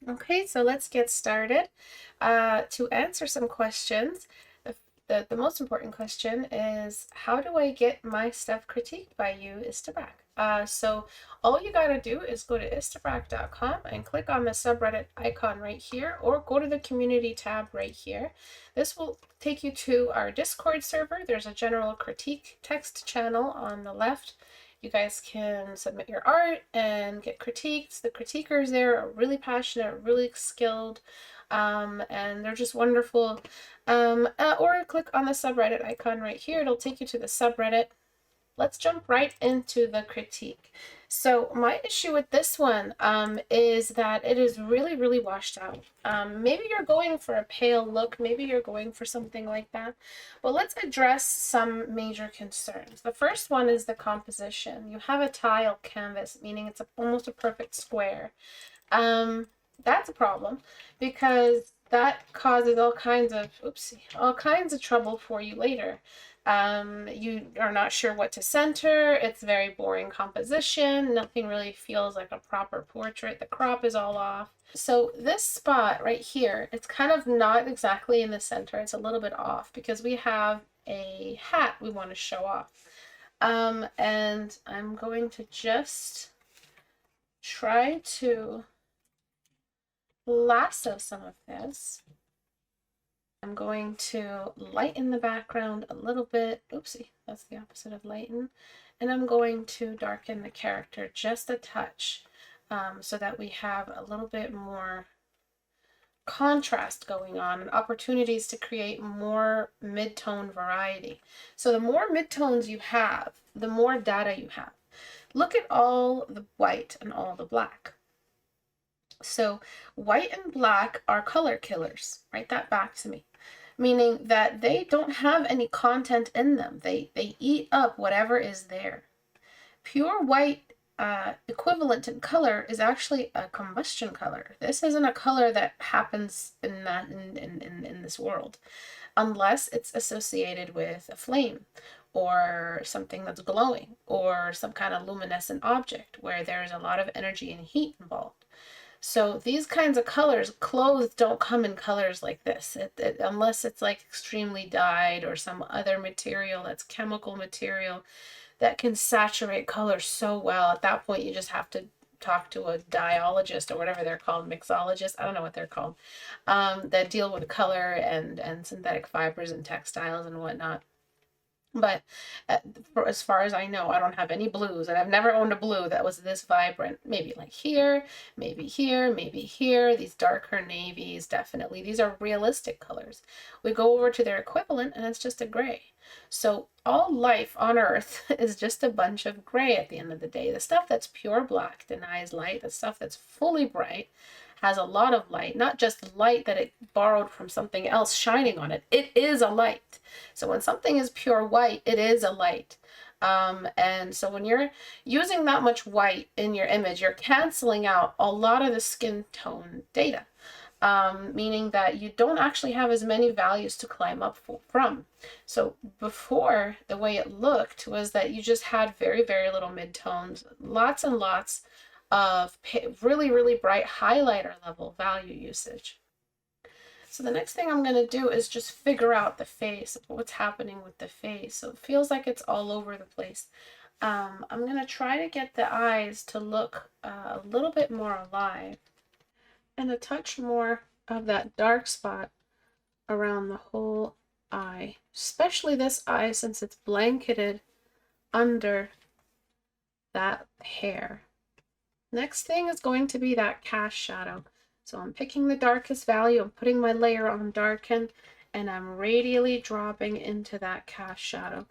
Okay, so let's get started. To answer some questions, the most important question is, how do I get my stuff critiqued by you, Istebrak? So all you gotta do is go to istebrak.com and click on the subreddit icon right here, or go to the community tab right here. This will take you to our Discord server. There's a general critique text channel on the left. You guys can submit your art and get critiqued. The critiquers there are really passionate, really skilled, and they're just wonderful. Or click on the subreddit icon right here. It'll take you to the subreddit. Let's jump right into the critique. So my issue with this one is that it is really, really washed out. Maybe you're going for a pale look. Maybe you're going for something like that. But let's address some major concerns. The first one is the composition. You have a tile canvas, meaning it's almost a perfect square. That's a problem because that causes all kinds of trouble for you later. You are not sure what to center. It's very boring composition. Nothing really feels like a proper portrait. The crop is all off. So this spot right here, it's kind of not exactly in the center. It's a little bit off because we have a hat we want to show off. And I'm going to just try to lasso some of this. I'm going to lighten the background a little bit. Oopsie, that's the opposite of lighten. And I'm going to darken the character just a touch so that we have a little bit more contrast going on and opportunities to create more mid-tone variety. So the more mid-tones you have, the more data you have. Look at all the white and all the black. So white and black are color killers. Write that back to me. Meaning that they don't have any content in them. They eat up whatever is there. Pure white equivalent in color is actually a combustion color. This isn't a color that happens in this world, unless it's associated with a flame or something that's glowing or some kind of luminescent object where there's a lot of energy and heat involved. So these kinds of colors, clothes don't come in colors like this, unless it's like extremely dyed or some other material that's chemical material that can saturate colors so well. At that point, you just have to talk to a dyeologist or whatever they're called, mixologist, I don't know what they're called, that deal with color and synthetic fibers and textiles and whatnot. But as far as I know, I don't have any blues, and I've never owned a blue that was this vibrant. Maybe like here, maybe here, maybe here. These darker navies, definitely. These are realistic colors. We go over to their equivalent, and it's just a gray. So all life on Earth is just a bunch of gray at the end of the day. The stuff that's pure black denies light. The stuff that's fully bright has a lot of light, not just light that it borrowed from something else shining on it. It is a light. So when something is pure white, it is a light. And so when you're using that much white in your image, you're canceling out a lot of the skin tone data, meaning that you don't actually have as many values to climb up from. So before, the way it looked was that you just had very, very little midtones, lots and lots of really, really bright highlighter level value usage. So the next thing I'm going to do is just figure out the face, what's happening with the face. So it feels like it's all over the place. I'm going to try to get the eyes to look a little bit more alive and a touch more of that dark spot around the whole eye, especially this eye since it's blanketed under that hair. Next thing is going to be that cast shadow. So I'm picking the darkest value, I'm putting my layer on darken, and I'm radially dropping into that cast shadow.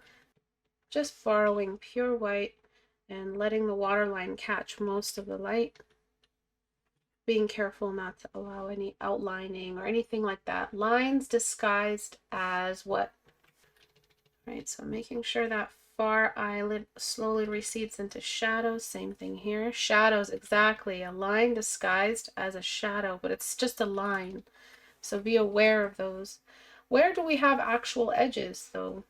Just borrowing pure white and letting the waterline catch most of the light. Being careful not to allow any outlining or anything like that. Lines disguised as what? Right, so making sure that far eyelid slowly recedes into shadows. Same thing here. Shadows, exactly. A line disguised as a shadow, but it's just a line. So be aware of those. Where do we have actual edges, though?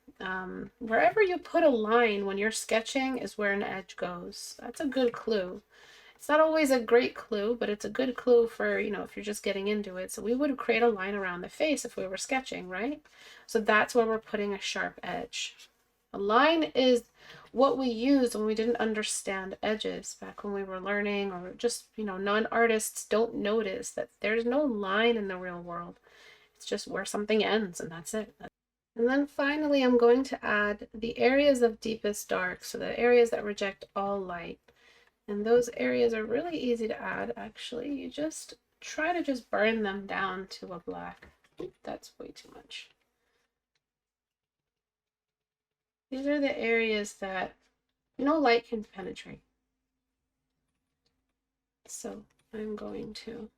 Wherever you put a line when you're sketching is where an edge goes. That's a good clue. It's not always a great clue, but it's a good clue for, you know, if you're just getting into it. So we would create a line around the face if we were sketching, right? So that's where we're putting a sharp edge. A line is what we used when we didn't understand edges back when we were learning, or just, you know, non-artists don't notice that there's no line in the real world. It's just where something ends, and that's it. And then finally, I'm going to add the areas of deepest dark, so the areas that reject all light. And those areas are really easy to add, actually. You just try to just burn them down to a black. Oop, that's way too much. These are the areas that no light can penetrate. So I'm going to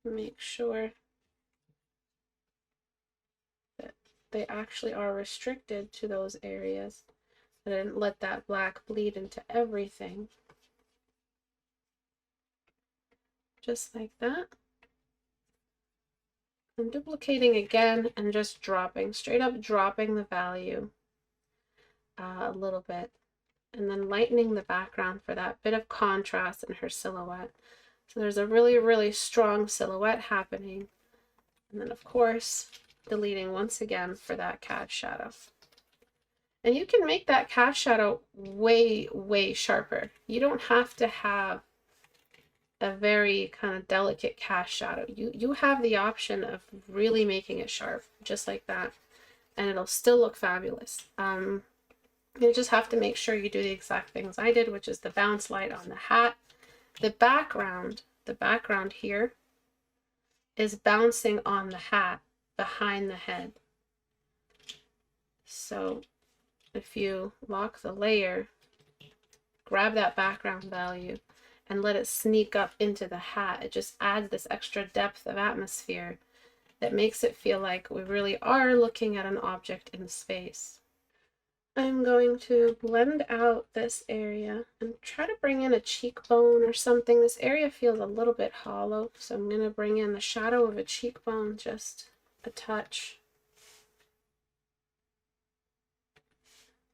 make sure that they actually are restricted to those areas. I didn't let that black bleed into everything. Just like that. I'm duplicating again and just dropping, straight up dropping the value a little bit, and then lightening the background for that bit of contrast in her silhouette. So there's a really, really strong silhouette happening. And then of course, deleting once again for that cat shadow. And you can make that cat shadow way, way sharper. You don't have to have a very kind of delicate cast shadow. You have the option of really making it sharp, just like that, and it'll still look fabulous. You just have to make sure you do the exact things I did, which is the bounce light on the hat. The background here is bouncing on the hat behind the head. So if you lock the layer, grab that background value, and let it sneak up into the hat, it just adds this extra depth of atmosphere that makes it feel like we really are looking at an object in space. I'm going to blend out this area and try to bring in a cheekbone or something. This area feels a little bit hollow, so I'm going to bring in the shadow of a cheekbone, just a touch.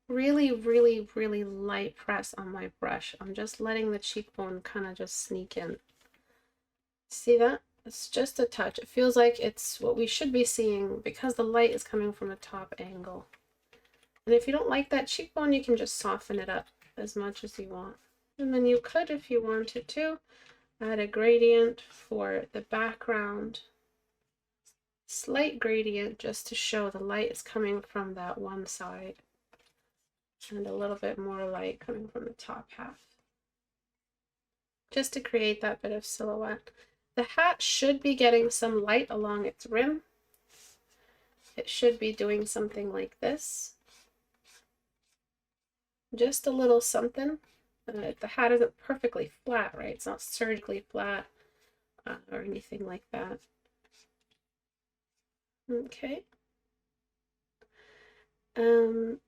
Really, really, really light press on my brush. I'm just letting the cheekbone kind of just sneak in. See that? It's just a touch. It feels like it's what we should be seeing because the light is coming from a top angle. And if you don't like that cheekbone, you can just soften it up as much as you want. And then you could, if you wanted to, add a gradient for the background. Slight gradient just to show the light is coming from that one side. And a little bit more light coming from the top half, just to create that bit of silhouette. The hat should be getting some light along its rim. It should be doing something like this, just a little something. The hat isn't perfectly flat, right? It's not surgically flat or anything like that. Okay. And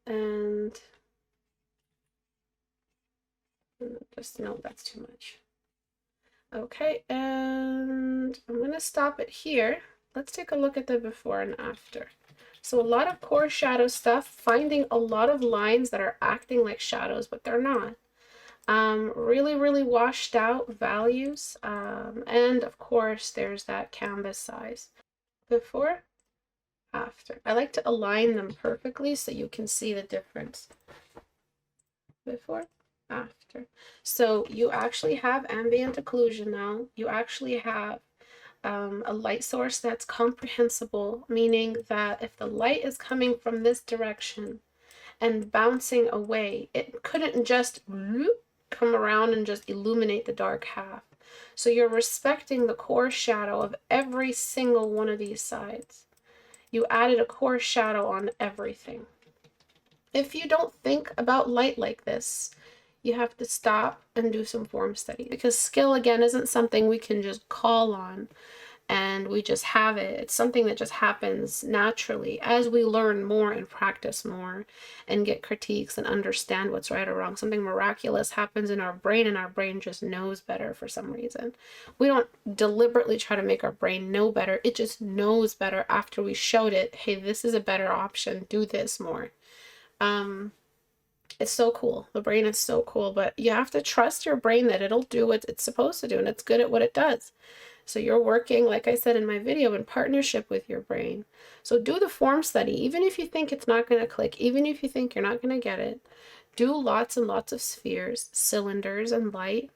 just no, that's too much. Okay, and I'm going to stop it here. Let's take a look at the before and after. So a lot of core shadow stuff, finding a lot of lines that are acting like shadows, but they're not. Really, really washed out values. And of course, there's that canvas size. Before, after. I like to align them perfectly so you can see the difference. Before, after. So you actually have ambient occlusion now. You actually have a light source that's comprehensible, meaning that if the light is coming from this direction and bouncing away, it couldn't just come around and just illuminate the dark half. So you're respecting the core shadow of every single one of these sides. You added a core shadow on everything. If you don't think about light like this, you have to stop and do some form study, because skill, again, isn't something we can just call on and we just have it. It's something that just happens naturally as we learn more and practice more and get critiques and understand what's right or wrong. Something miraculous happens in our brain and our brain just knows better for some reason. We don't deliberately try to make our brain know better. It just knows better after we showed it, hey, this is a better option, do this more. It's so cool. The brain is so cool, but you have to trust your brain that it'll do what it's supposed to do, and it's good at what it does. So you're working, like I said in my video, in partnership with your brain. So do the form study, even if you think it's not going to click, even if you think you're not going to get it. Do lots and lots of spheres, cylinders, and light,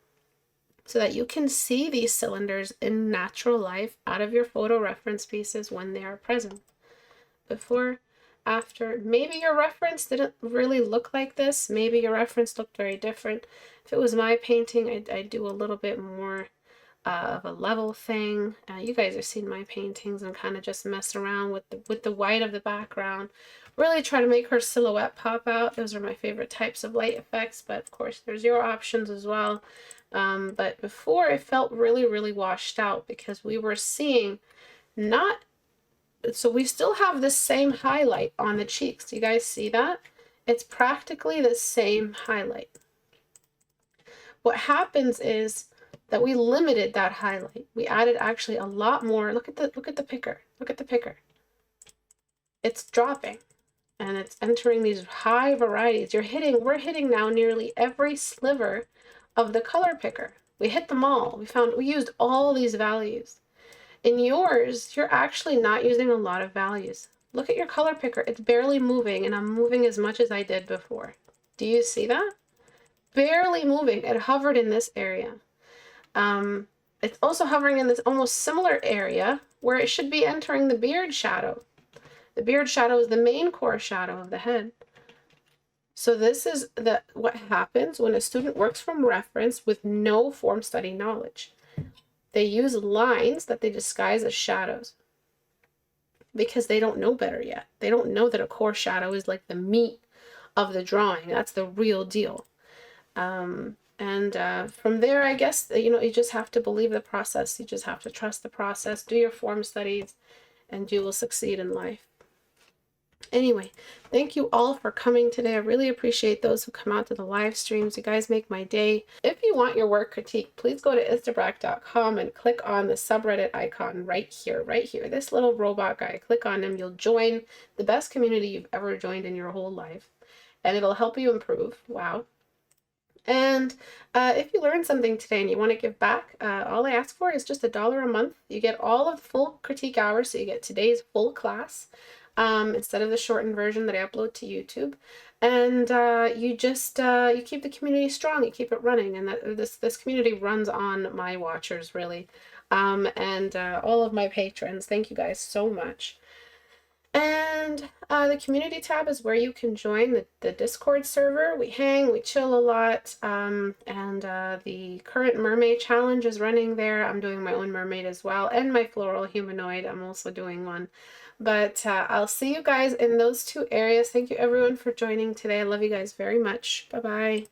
so that you can see these cylinders in natural life out of your photo reference pieces when they are present. Before, after, maybe your reference didn't really look like this. Maybe your reference looked very different. If it was my painting, I'd do a little bit more of a level thing. You guys have seen my paintings and kind of just mess around with the white of the background. Really try to make her silhouette pop out. Those are my favorite types of light effects, but of course there's your options as well. But before, it felt really, really washed out because we were seeing not, so we still have the same highlight on the cheeks. Do you guys see that? It's practically the same highlight. What happens is that we limited that highlight. We added actually a lot more. Look at the picker. Look at the picker. It's dropping and it's entering these high varieties. We're hitting now nearly every sliver of the color picker. We hit them all. We used all these values. In yours, you're actually not using a lot of values. Look at your color picker. It's barely moving, and I'm moving as much as I did before. Do you see that? Barely moving. It hovered in this area. It's also hovering in this almost similar area where it should be entering the beard shadow. The beard shadow is the main core shadow of the head. So this is what happens when a student works from reference with no form study knowledge. They use lines that they disguise as shadows because they don't know better yet. They don't know that a core shadow is like the meat of the drawing. That's the real deal. From there, I guess, you just have to believe the process. You just have to trust the process, do your form studies, and you will succeed in life. Anyway, thank you all for coming today. I really appreciate those who come out to the live streams. You guys make my day. If you want your work critiqued, please go to istebrak.com and click on the subreddit icon right here, this little robot guy. Click on him. You'll join the best community you've ever joined in your whole life, and it'll help you improve. Wow. And if you learned something today and you want to give back, all I ask for is just $1 a month. You get all of the full critique hours, so you get today's full class instead of the shortened version that I upload to YouTube. And you just you keep the community strong, you keep it running, and this community runs on my watchers, really, and all of my patrons. Thank you guys so much. And the community tab is where you can join the Discord server. We hang, we chill a lot, and the current mermaid challenge is running there. I'm doing my own mermaid as well, and my floral humanoid, I'm also doing one. But I'll see you guys in those two areas. Thank you everyone for joining today. I love you guys very much. Bye-bye.